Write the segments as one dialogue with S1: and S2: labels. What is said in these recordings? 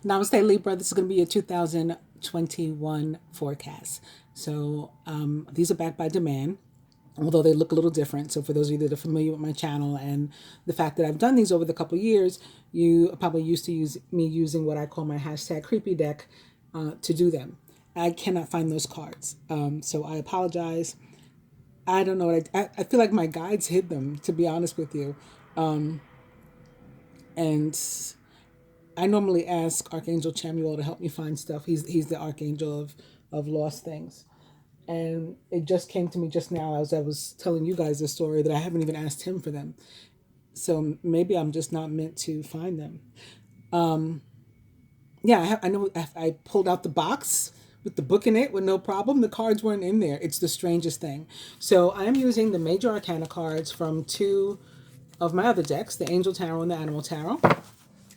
S1: Namaste, Libra. This is going to be a 2021 forecast. So these are backed by demand, although they look a little different. So for those of you that are familiar with my channel and the fact that I've done these over the couple of years, you are probably used to me using what I call my hashtag creepy deck to do them. I cannot find those cards. So I apologize. I don't know what I feel like my guides hid them, to be honest with you. And I normally ask Archangel Chamuel to help me find stuff. He's the archangel of lost things. And it just came to me just now as I was telling you guys the story that I haven't even asked him for them. So maybe I'm just not meant to find them. I know I pulled out the box with the book in it with no problem. The cards weren't in there. It's the strangest thing. So I'm using the Major Arcana cards from two of my other decks, the Angel Tarot and the Animal Tarot.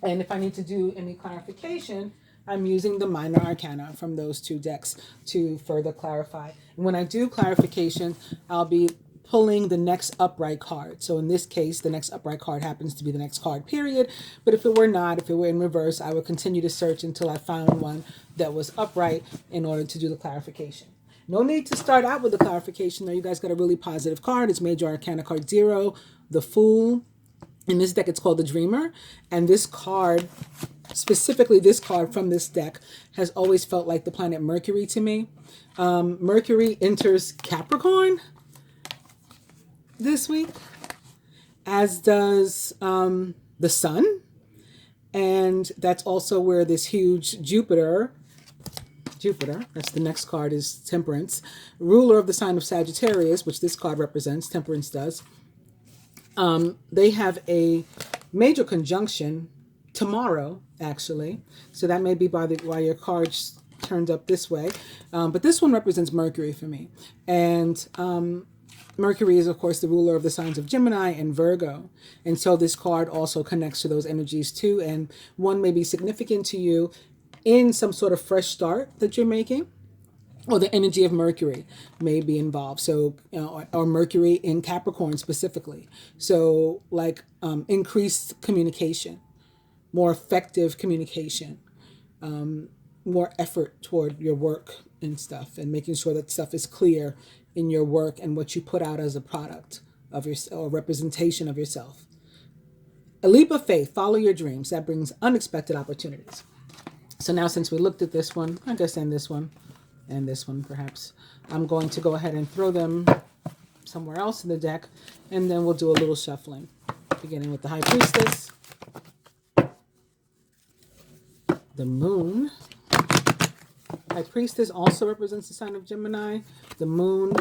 S1: And if I need to do any clarification, I'm using the Minor Arcana from those two decks to further clarify. And when I do clarification, I'll be pulling the next upright card. So in this case, the next upright card happens to be the next card, period. But if it were not, if it were in reverse, I would continue to search until I found one that was upright in order to do the clarification. No need to start out with the clarification, though. You guys got a really positive card. It's Major Arcana card 0, the Fool. In this deck, it's called the Dreamer. And this card, specifically this card from this deck, has always felt like the planet Mercury to me. Mercury enters Capricorn this week, as does the Sun. And that's also where this huge Jupiter, that's the next card, is Temperance, ruler of the sign of Sagittarius, which this card represents, Temperance does. They have a major conjunction tomorrow, actually. So that may be why your card's turned up this way. But this one represents Mercury for me. And Mercury is, of course, the ruler of the signs of Gemini and Virgo. And so this card also connects to those energies too. And one may be significant to you in some sort of fresh start that you're making, or the energy of Mercury may be involved. So, or Mercury in Capricorn specifically. So like increased communication, more effective communication, more effort toward your work and stuff, and making sure that stuff is clear in your work and what you put out as a product of your or representation of yourself. A leap of faith, follow your dreams. That brings unexpected opportunities. So now, since we looked at this one, I guess, and this one perhaps, I'm going to go ahead and throw them somewhere else in the deck, and then we'll do a little shuffling, beginning with the High Priestess, the Moon. High Priestess also represents the sign of Gemini. The Moon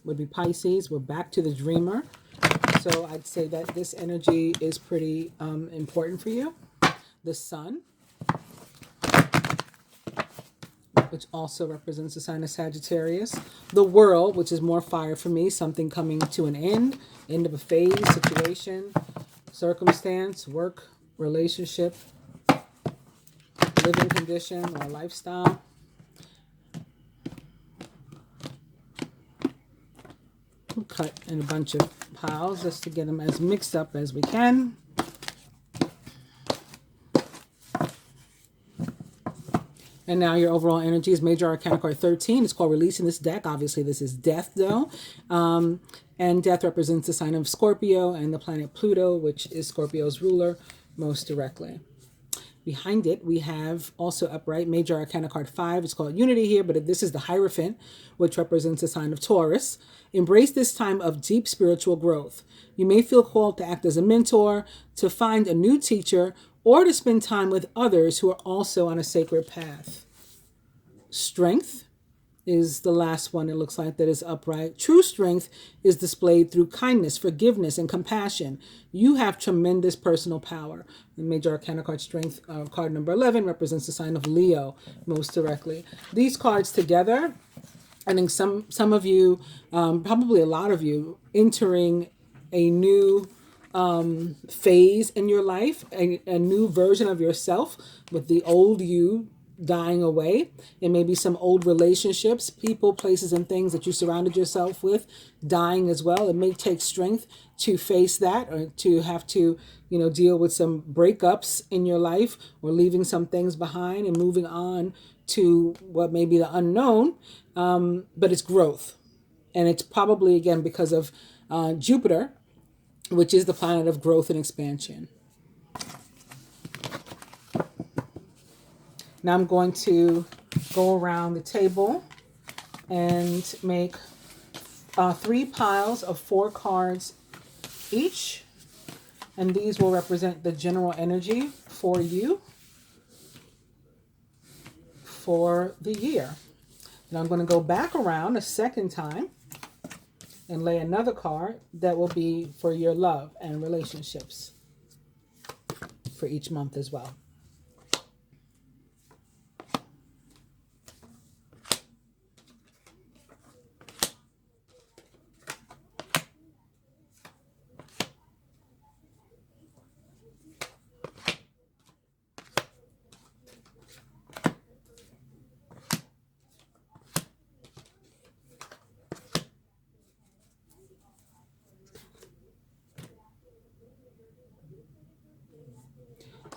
S1: would be Pisces. We're back to the Dreamer. So I'd say that this energy is pretty important for you. The Sun, which also represents the sign of Sagittarius. The World, which is more fire for me, something coming to an end of a phase, situation, circumstance, work, relationship, living condition, or lifestyle. We'll cut in a bunch of piles just to get them as mixed up as we can. And now your overall energy is Major Arcana card 13. It's called Release in this deck. Obviously, this is Death, though. And Death represents the sign of Scorpio and the planet Pluto, which is Scorpio's ruler, most directly. Behind it, we have also upright Major Arcana card 5. It's called Unity here, but this is the Hierophant, which represents the sign of Taurus. Embrace this time of deep spiritual growth. You may feel called to act as a mentor, to find a new teacher, or to spend time with others who are also on a sacred path. Strength is the last one, it looks like, that is upright. True strength is displayed through kindness, forgiveness, and compassion. You have tremendous personal power. The Major Arcana card Strength, card number 11, represents the sign of Leo, most directly. These cards together, I think some of you, probably a lot of you, entering a new phase in your life, a new version of yourself, with the old you dying away. It may be some old relationships, people, places, and things that you surrounded yourself with dying as well. It may take strength to face that, or to have to, deal with some breakups in your life, or leaving some things behind and moving on to what may be the unknown. But it's growth. And it's probably, again, because of Jupiter, which is the planet of growth and expansion. Now I'm going to go around the table and make 3 piles of 4 cards each. And these will represent the general energy for you for the year. Now I'm going to go back around a second time and lay another card that will be for your love and relationships for each month as well.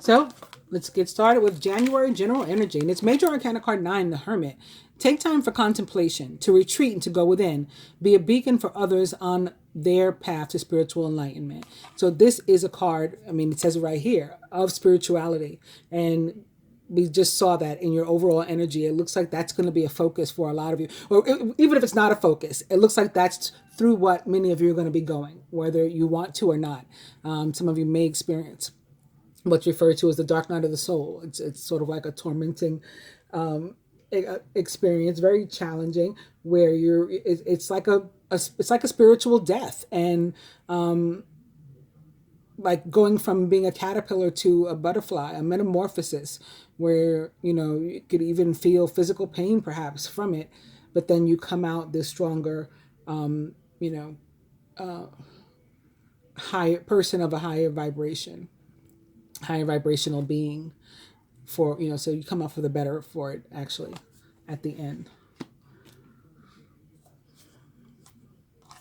S1: So let's get started with January general energy. And it's Major Arcana card 9, the Hermit. Take time for contemplation, to retreat and to go within. Be a beacon for others on their path to spiritual enlightenment. So this is a card, it says it right here, of spirituality. And we just saw that in your overall energy. It looks like that's going to be a focus for a lot of you. Or even if it's not a focus, it looks like that's through what many of you are going to be going, whether you want to or not. Some of you may experience what's referred to as the dark night of the soul. It's sort of like a tormenting experience, very challenging, where it's like a spiritual death, and like going from being a caterpillar to a butterfly, a metamorphosis, where you could even feel physical pain perhaps from it, but then you come out this stronger, higher person of a higher vibration, higher vibrational being, for so you come out for the better for it actually at the end.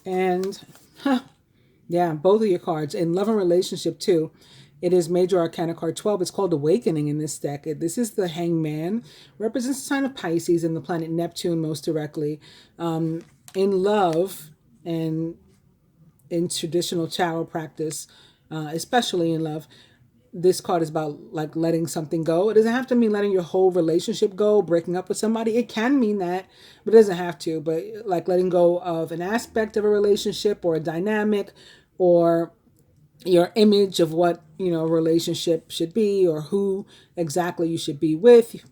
S1: And yeah, both of your cards in love and relationship too. It is Major Arcana card 12. It's called Awakening in this deck. This is the Hangman, represents the sign of Pisces and the planet Neptune most directly. In love and in traditional tarot practice, especially in love, this card is about like letting something go. It doesn't have to mean letting your whole relationship go, breaking up with somebody. It can mean that, but it doesn't have to. But like letting go of an aspect of a relationship or a dynamic, or your image of what a relationship should be, or who exactly you should be with.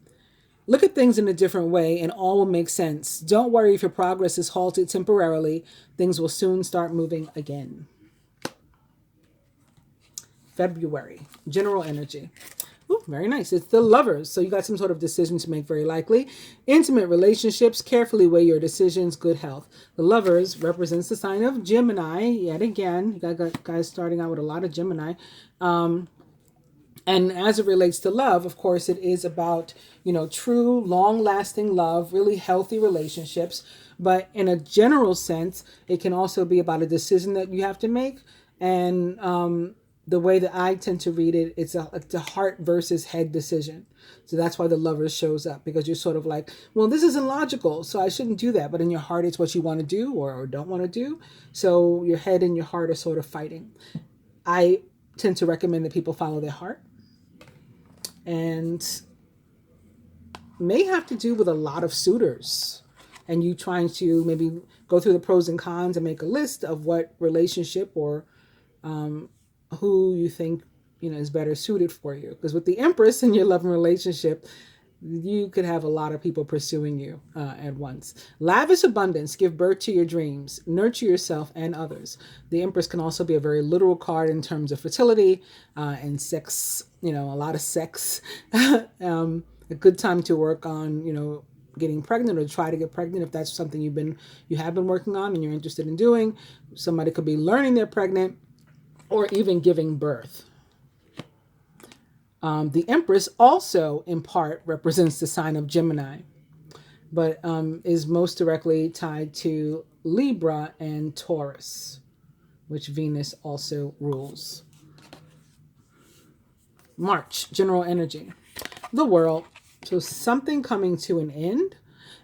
S1: Look at things in a different way and all will make sense. Don't worry if your progress is halted temporarily. Things will soon start moving again. February, general energy. Ooh, very nice. It's the Lovers. So you got some sort of decision to make, very likely. Intimate relationships, carefully weigh your decisions, good health. The Lovers represents the sign of Gemini. Yet again, you got guys starting out with a lot of Gemini. And as it relates to love, of course, it is about, true, long-lasting love, really healthy relationships. But in a general sense, it can also be about a decision that you have to make. And the way that I tend to read it, it's a heart versus head decision. So that's why the Lovers shows up, because you're sort of like, well, this isn't logical, so I shouldn't do that. But in your heart, it's what you want to do or don't want to do. So your head and your heart are sort of fighting. I tend to recommend that people follow their heart, and may have to do with a lot of suitors, and you trying to maybe go through the pros and cons and make a list of what relationship or who you think is better suited for you. Because with the Empress in your love and relationship, you could have a lot of people pursuing you at once. Lavish abundance, give birth to your dreams, nurture yourself and others. The Empress can also be a very literal card in terms of fertility and sex, a lot of sex. A good time to work on, getting pregnant, or try to get pregnant if that's something you have been working on and you're interested in doing. Somebody could be learning they're pregnant, or even giving birth. The Empress also in part represents the sign of Gemini, but is most directly tied to Libra and Taurus, which Venus also rules. March, general energy. The world. So something coming to an end.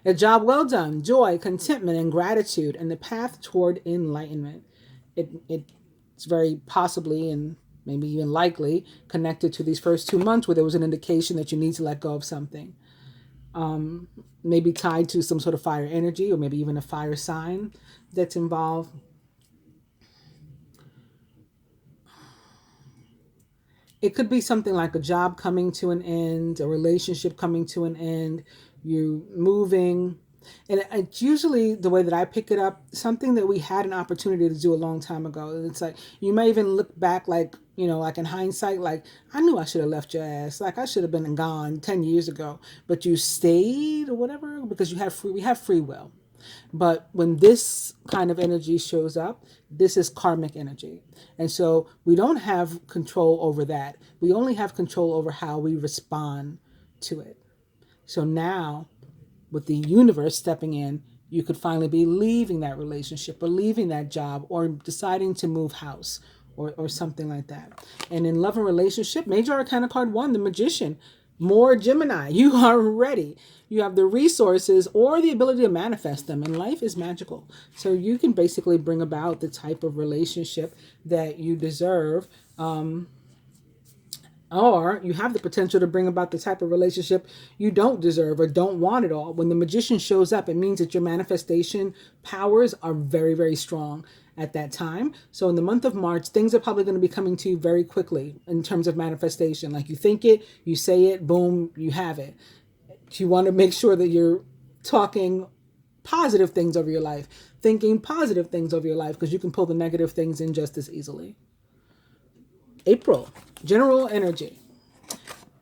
S1: A job well done, joy, contentment, and gratitude, and the path toward enlightenment. It's very possibly and maybe even likely connected to these first 2 months where there was an indication that you need to let go of something. Maybe tied to some sort of fire energy or maybe even a fire sign that's involved. It could be something like a job coming to an end, a relationship coming to an end, you moving. And it's usually the way that I pick it up, something that we had an opportunity to do a long time ago. It's like you may even look back like, like in hindsight, like I knew I should have left your ass. Like I should have been gone 10 years ago, but you stayed or whatever because we have free will. But when this kind of energy shows up, this is karmic energy. And so we don't have control over that. We only have control over how we respond to it. So now, with the universe stepping in, you could finally be leaving that relationship or leaving that job or deciding to move house or something like that. And in love and relationship, Major Arcana card 1, the Magician. More Gemini. You are ready. You have the resources or the ability to manifest them. And life is magical. So you can basically bring about the type of relationship that you deserve. Or you have the potential to bring about the type of relationship you don't deserve or don't want at all. When the Magician shows up, it means that your manifestation powers are very, very strong at that time. So in the month of March, things are probably going to be coming to you very quickly in terms of manifestation. Like you think it, you say it, boom, you have it. You want to make sure that you're talking positive things over your life, thinking positive things over your life, because you can pull the negative things in just as easily. April, general energy.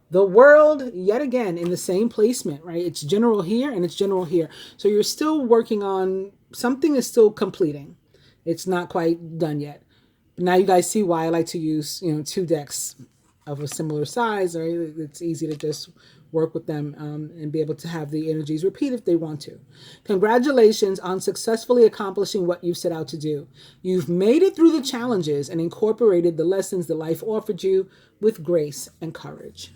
S1: The world, yet again, in the same placement, right? It's general here and it's general here. So you're still working on, something is still completing. It's not quite done yet. But now you guys see why I like to use, 2 decks of a similar size, right? It's easy to just work with them and be able to have the energies repeat if they want to. Congratulations on successfully accomplishing what you've set out to do. You've made it through the challenges and incorporated the lessons that life offered you with grace and courage.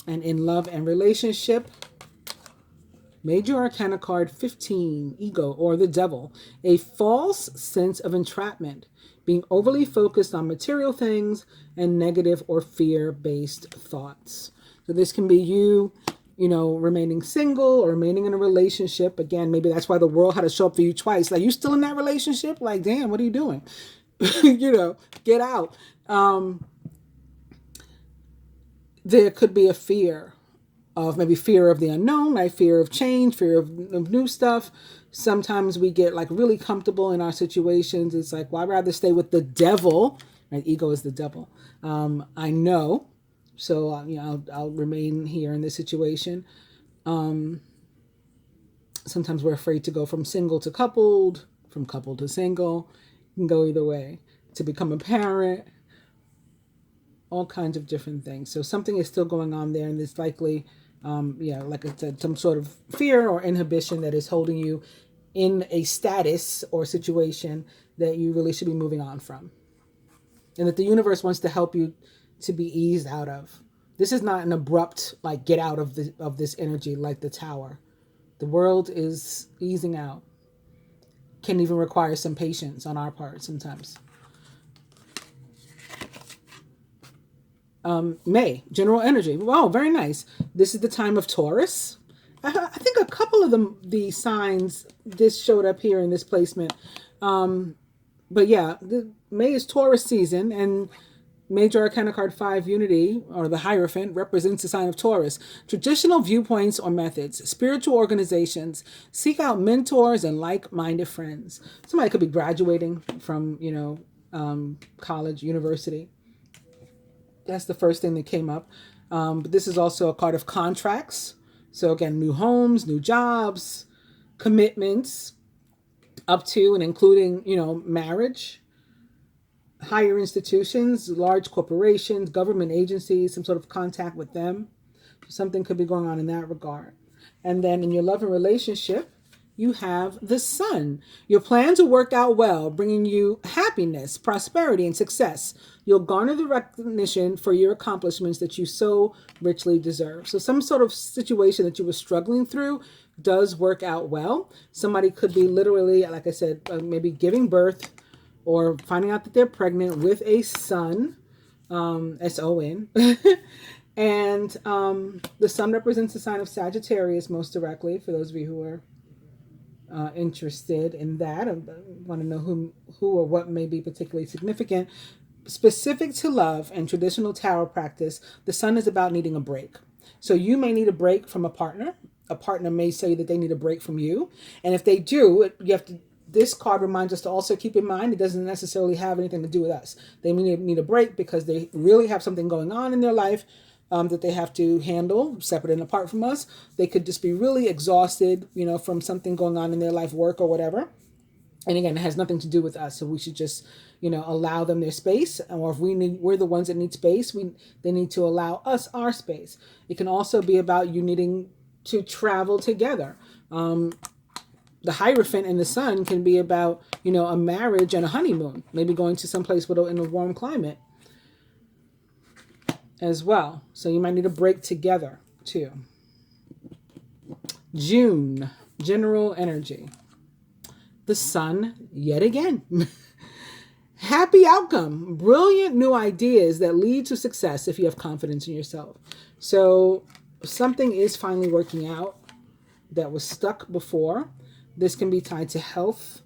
S1: And in love and relationship, Major Arcana card 15, Ego or the Devil. A false sense of entrapment, being overly focused on material things and negative or fear-based thoughts. So this can be you, remaining single or remaining in a relationship. Again, maybe that's why the world had to show up for you twice. Like, you still in that relationship? Like, damn, what are you doing? Get out. There could be a fear of maybe fear of the unknown, like fear of change, fear of new stuff. Sometimes we get like really comfortable in our situations. It's like, well, I'd rather stay with the devil. Right? Ego is the devil. I know. So, I'll remain here in this situation. Sometimes we're afraid to go from single to coupled, from coupled to single. You can go either way. To become a parent, all kinds of different things. So something is still going on there, and it's likely, like I said, some sort of fear or inhibition that is holding you in a status or situation that you really should be moving on from. And that the universe wants to help you to be eased out of. This is not an abrupt, like, get out of this energy like the Tower. The world is easing out. Can even require some patience on our part sometimes. May, general energy. Wow, very nice. This is the time of Taurus. I think a couple of the signs, this showed up here in this placement. But yeah, May is Taurus season, and Major Arcana card 5, Unity, or the Hierophant, represents the sign of Taurus. Traditional viewpoints or methods, spiritual organizations, seek out mentors and like-minded friends. Somebody could be graduating from, college, university. That's the first thing that came up. But this is also a card of contracts. So again, new homes, new jobs, commitments, up to and including, marriage. higher institutions, large corporations, government agencies, some sort of contact with them. Something could be going on in that regard. And then in your love and relationship, you have the sun. Your plans will work out well, bringing you happiness, prosperity, and success. You'll garner the recognition for your accomplishments that you so richly deserve. So some sort of situation that you were struggling through does work out well. Somebody could be literally, like I said, maybe giving birth or finding out that they're pregnant with a son, S-O-N. And the sun represents the sign of Sagittarius most directly, for those of you who are interested in that. I want to know who or what may be particularly significant. Specific to love and traditional tarot practice, the sun is about needing a break. So you may need a break from a partner. A partner may say that they need a break from you. And if they do, you have to. This card reminds us to also keep in mind it doesn't necessarily have anything to do with us. They may need a break because they really have something going on in their life that they have to handle separate and apart from us. They could just be really exhausted, from something going on in their life, work or whatever. And again, it has nothing to do with us. So we should just, allow them their space. Or if we're the ones that need space, they need to allow us our space. It can also be about you needing to travel together. The Hierophant and the sun can be about, a marriage and a honeymoon, maybe going to someplace in a warm climate as well. So you might need a break together too. June, general energy. The sun yet again. Happy outcome. Brilliant new ideas that lead to success if you have confidence in yourself. So something is finally working out that was stuck before. This can be tied to health.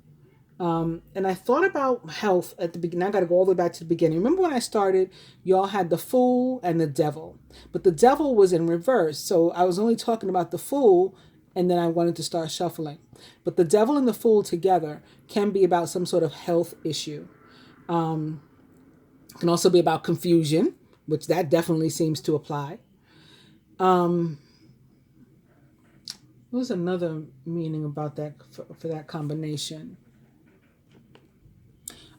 S1: And I thought about health at the beginning. I got to go all the way back to the beginning. Remember when I started, y'all had the Fool and the Devil. But the Devil was in reverse. So I was only talking about the Fool, and then I wanted to start shuffling. But the Devil and the Fool together can be about some sort of health issue. It can also be about confusion, which that definitely seems to apply. What was another meaning about that for that combination?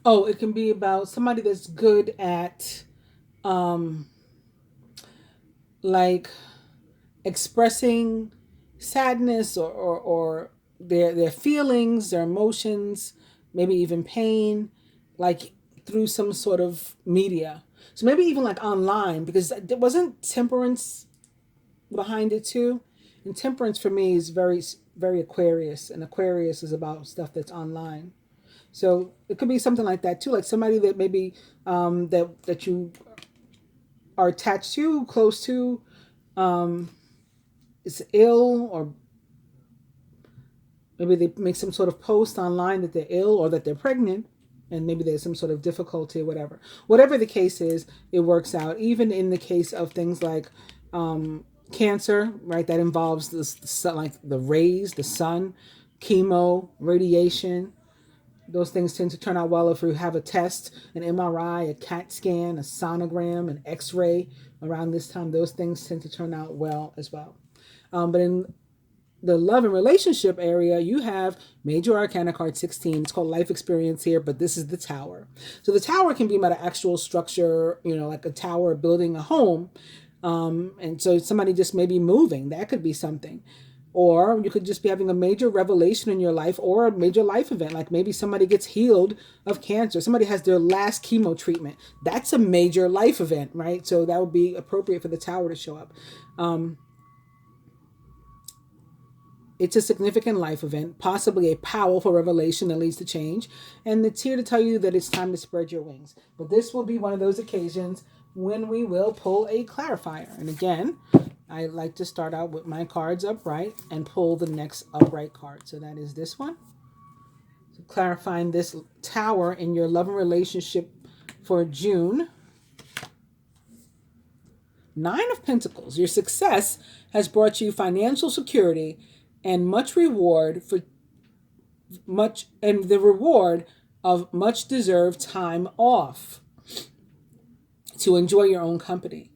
S1: Oh, it can be about somebody that's good at like expressing sadness or their feelings, their emotions, maybe even pain, like through some sort of media. So maybe even like online, because there wasn't temperance behind it too. And temperance for me is very, very Aquarius, and Aquarius is about stuff that's online. So it could be something like that too, like somebody that maybe that you are attached to, close to, is ill, or maybe they make some sort of post online that they're ill or that they're pregnant, and maybe there's some sort of difficulty or whatever. Whatever the case is, it works out. Even in the case of things like cancer, right? That involves like the rays, the sun, chemo, radiation. Those things tend to turn out well if you have a test, an MRI, a CAT scan, a sonogram, an X-ray around this time. Those things tend to turn out well as well. But in the love and relationship area, you have Major Arcana card 16. It's called Life Experience here, but this is the Tower. So the Tower can be about an actual structure, like a tower building a home. And so somebody just may be moving. That could be something. Or you could just be having a major revelation in your life, or a major life event. Like maybe somebody gets healed of cancer. Somebody has their last chemo treatment. That's a major life event, right? So that would be appropriate for the Tower to show up. It's a significant life event, possibly a powerful revelation that leads to change. And it's here to tell you that it's time to spread your wings. But this will be one of those occasions when we will pull a clarifier. And again, I like to start out with my cards upright and pull the next upright card. So that is this one. So clarifying this Tower in your love and relationship for June. 9 of Pentacles. Your success has brought you financial security and much reward and the reward of much deserved time off to enjoy your own company.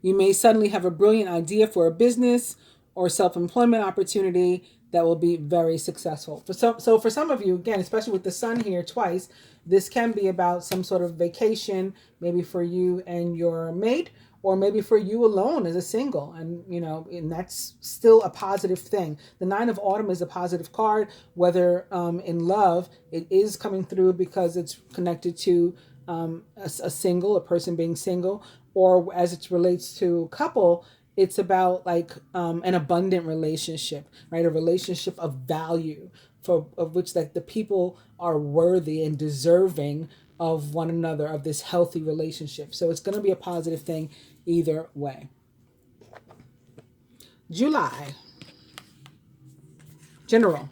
S1: You may suddenly have a brilliant idea for a business or self-employment opportunity that will be very successful. So for some of you, again, especially with the sun here twice, this can be about some sort of vacation, maybe for you and your mate, or maybe for you alone as a single. And, and that's still a positive thing. The Nine of Autumn is a positive card, whether in love, it is coming through because it's connected to a single, a person being single, or as it relates to couple, it's about like an abundant relationship, right? A relationship of value of which like the people are worthy and deserving of one another, of this healthy relationship. So it's going to be a positive thing either way. July. General.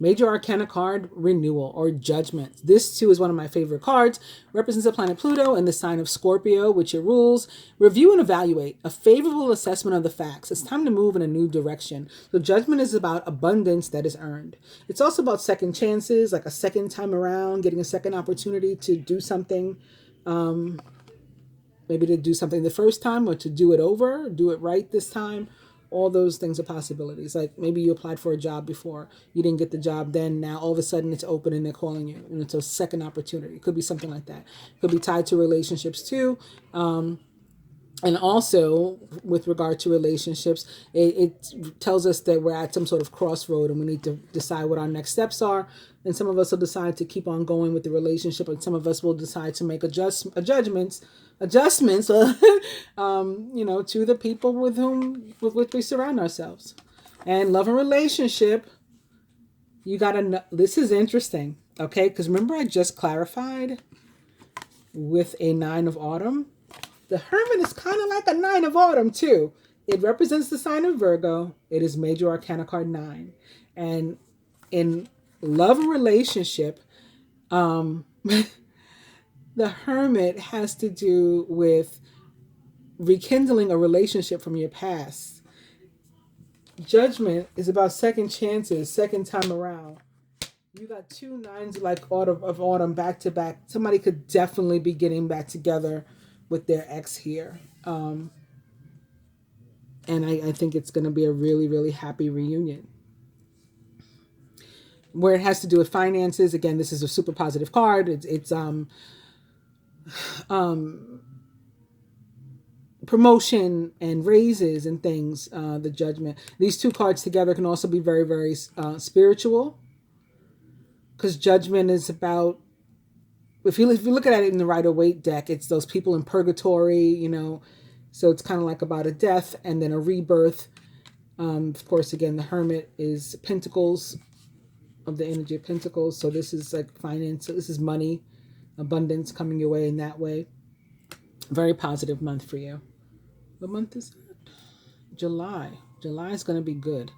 S1: Major Arcana card, Renewal or Judgment. This too is one of my favorite cards. Represents the planet Pluto and the sign of Scorpio, which it rules. Review and evaluate. A favorable assessment of the facts. It's time to move in a new direction. So Judgment is about abundance that is earned. It's also about second chances, like a second time around, getting a second opportunity to do something. Maybe to do something the first time or to do it over, do it right this time. All those things are possibilities. Like maybe you applied for a job before, you didn't get the job then, now all of a sudden it's open and they're calling you. And it's a second opportunity. It could be something like that. It could be tied to relationships too. And also, with regard to relationships, it tells us that we're at some sort of crossroad and we need to decide what our next steps are. And some of us will decide to keep on going with the relationship, and some of us will decide to make adjustments, to the people with which we surround ourselves. And love and relationship, you gotta know, this is interesting, okay? Because remember I just clarified with a Nine of Autumn. The Hermit is kind of like a Nine of Autumn too. It represents the sign of Virgo. It is Major Arcana card 9. And in love and relationship, the Hermit has to do with rekindling a relationship from your past. Judgment is about second chances, second time around. You got two nines like of autumn back to back. Somebody could definitely be getting back together with their ex here. And I think it's going to be a really, really happy reunion. Where it has to do with finances, again, this is a super positive card. It's promotion and raises and things, the Judgment. These two cards together can also be very, very spiritual, because Judgment is about, if you look at it in the Rider-Waite deck, it's those people in purgatory, so it's kind of like about a death and then a rebirth. Of course, again, the Hermit is Pentacles, of the energy of Pentacles, so this is like finance, so this is money, abundance coming your way in that way. Very positive month for you. What month is that? July. July is going to be good.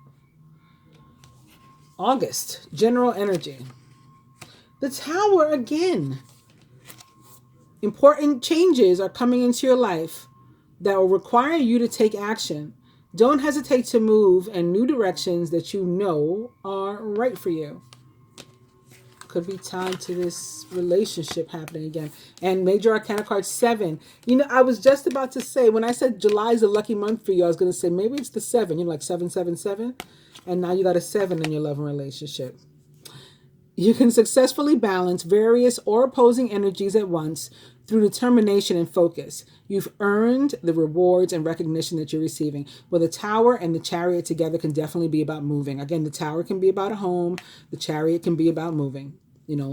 S1: August, general energy. The Tower again. Important changes are coming into your life that will require you to take action. Don't hesitate to move in new directions that you know are right for you. Could be tied to this relationship happening again. And Major Arcana card 7. I was just about to say, when I said July is a lucky month for you, I was going to say maybe it's the 7. Like 777. And now you got a 7 in your love and relationship. You can successfully balance various or opposing energies at once through determination and focus. You've earned the rewards and recognition that you're receiving. Well, the Tower and the Chariot together can definitely be about moving. Again, the Tower can be about a home. The Chariot can be about moving.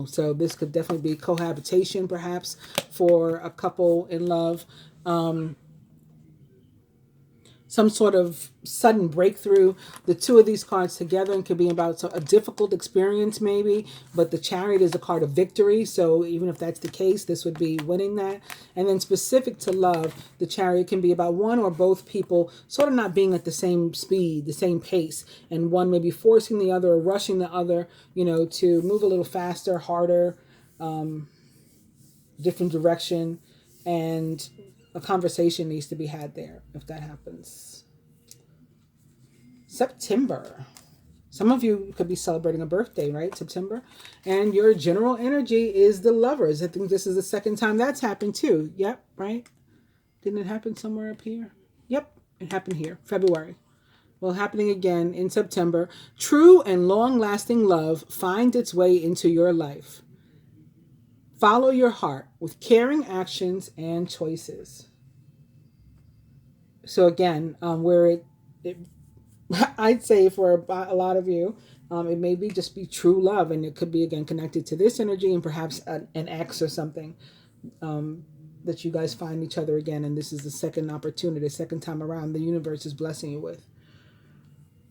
S1: So this could definitely be cohabitation, perhaps, for a couple in love. Some sort of sudden breakthrough. The two of these cards together and could be about a difficult experience maybe, but the Chariot is a card of victory, so even if that's the case, this would be winning that. And then specific to love, the Chariot can be about one or both people sort of not being at the same speed, the same pace, and one maybe forcing the other or rushing the other, to move a little faster, harder, different direction, and a conversation needs to be had there if that happens. September. Some of you could be celebrating a birthday, right? September. And your general energy is the Lovers. I think this is the second time that's happened too. Yep, right? Didn't it happen somewhere up here? Yep, it happened here. February. Well, happening again in September. True and long-lasting love finds its way into your life. Follow your heart with caring actions and choices. So again, where it I'd say for a lot of you, it may be just be true love, and it could be again connected to this energy and perhaps an ex or something, that you guys find each other again, and this is the second opportunity, the second time around the universe is blessing you with.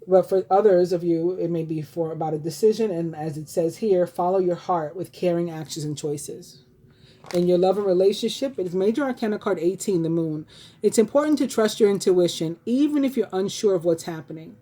S1: But for others of you, it may be for about a decision, and as it says here, follow your heart with caring actions and choices. In your love and relationship, it is Major Arcana card 18, the Moon. It's important to trust your intuition, even if you're unsure of what's happening.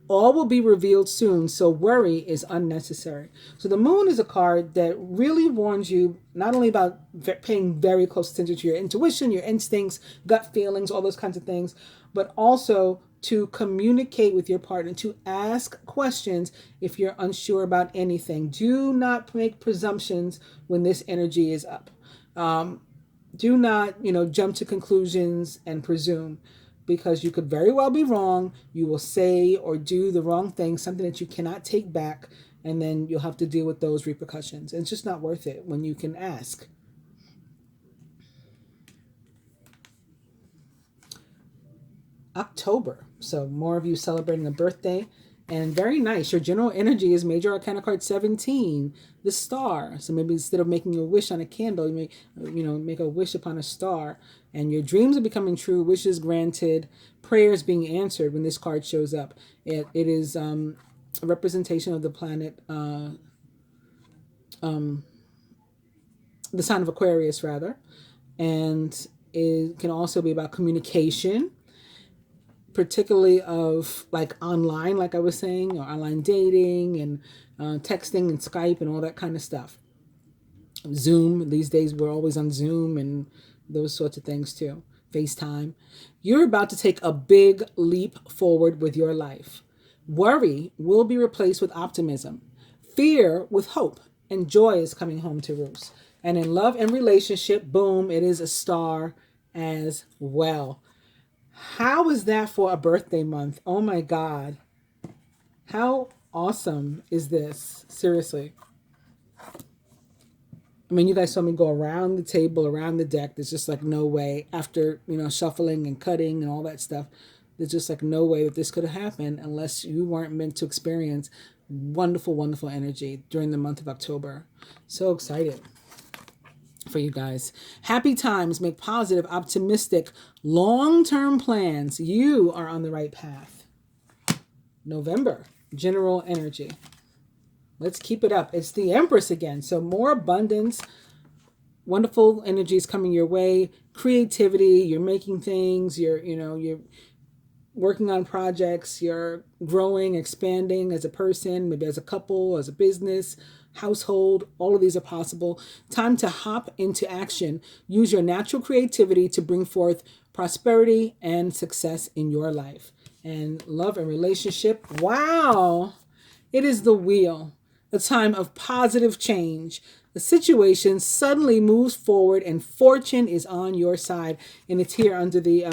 S1: All will be revealed soon, so worry is unnecessary. So the Moon is a card that really warns you not only about paying very close attention to your intuition, your instincts, gut feelings, all those kinds of things, but also to communicate with your partner, to ask questions if you're unsure about anything. Do not make presumptions when this energy is up. Do not, jump to conclusions and presume, because you could very well be wrong. You will say or do the wrong thing, something that you cannot take back, and then you'll have to deal with those repercussions. And it's just not worth it when you can ask. October. So more of you celebrating a birthday. And very nice. Your general energy is Major Arcana card 17, the star. So maybe instead of making a wish on a candle, you may, make a wish upon a star. And your dreams are becoming true, wishes granted, prayers being answered when this card shows up. It is a representation of the planet, the sign of Aquarius, rather. And it can also be about communication, particularly of like online, like I was saying, or online dating and texting and Skype and all that kind of stuff. Zoom, these days we're always on Zoom and those sorts of things too. FaceTime. You're about to take a big leap forward with your life. Worry will be replaced with optimism. Fear with hope. And joy is coming home to roost. And in love and relationship, boom, it is a star as well. How is that for a birthday month? Oh my God. How awesome is this? Seriously. I mean, you guys saw me go around the table, around the deck. There's just like no way, after, shuffling and cutting and all that stuff, there's just like no way that this could have happened unless you weren't meant to experience wonderful, wonderful energy during the month of October. So excited for you guys. Happy times. Make positive, optimistic, long-term plans. You are on the right path. November, general energy. Let's keep it up. It's the Empress again. So more abundance, wonderful energies coming your way, creativity, you're making things, you're working on projects, you're growing, expanding as a person, maybe as a couple, as a business, household. All of these are possible. Time to hop into action. Use your natural creativity to bring forth prosperity and success in your life. And love and relationship. Wow. It is the wheel. A time of positive change. The situation suddenly moves forward and fortune is on your side. And it's here under the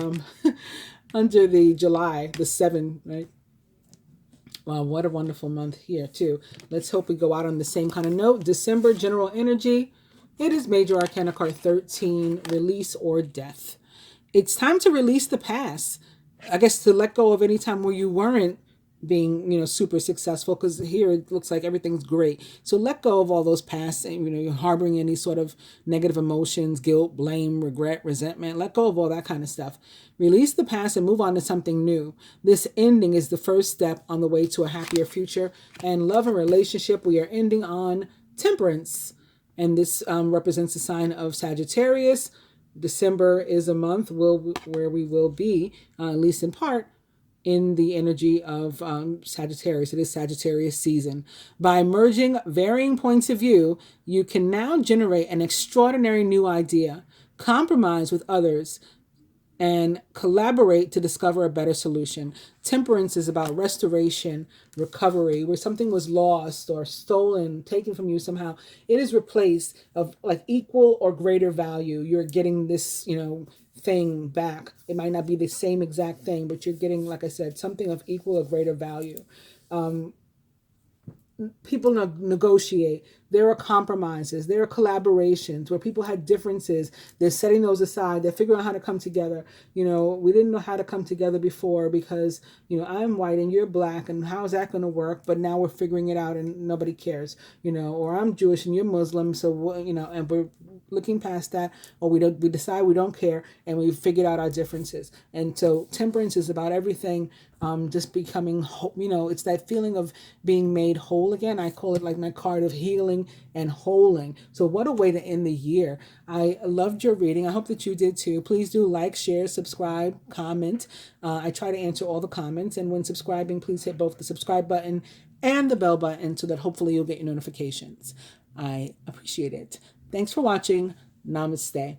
S1: under the July, the 7, right? Wow, what a wonderful month here too. Let's hope we go out on the same kind of note. December, general energy. It is Major Arcana card 13, release or death. It's time to release the past. I guess to let go of any time where you weren't being, super successful, because here it looks like everything's great. So let go of all those past, you're harboring any sort of negative emotions, guilt, blame, regret, resentment. Let go of all that kind of stuff. Release the past and move on to something new. This ending is the first step on the way to a happier future. And love and relationship, we are ending on Temperance. And this represents the sign of Sagittarius. December is a month where we will be, at least in part, in the energy of Sagittarius. It is Sagittarius season. By merging varying points of view, you can now generate an extraordinary new idea. Compromise with others and collaborate to discover a better solution. Temperance is about restoration, recovery, where something was lost or stolen, taken from you somehow. It is replaced of like equal or greater value. You're getting this, thing back. It might not be the same exact thing, but you're getting, like I said, something of equal or greater value. People negotiate. There are compromises. There are collaborations where people had differences. They're setting those aside. They're figuring out how to come together. We didn't know how to come together before because, I'm white and you're black, and how is that going to work? But now we're figuring it out and nobody cares, or I'm Jewish and you're Muslim. So, and we're looking past that, or we decide we don't care and we figured out our differences. And so temperance is about everything, just becoming, it's that feeling of being made whole again. I call it like my card of healing and holing. So what a way to end the year. I loved your reading. I hope that you did too. Please do like, share, subscribe, comment. I try to answer all the comments, and when subscribing, please hit both the subscribe button and the bell button so that hopefully you'll get your notifications. I appreciate it. Thanks for watching. Namaste.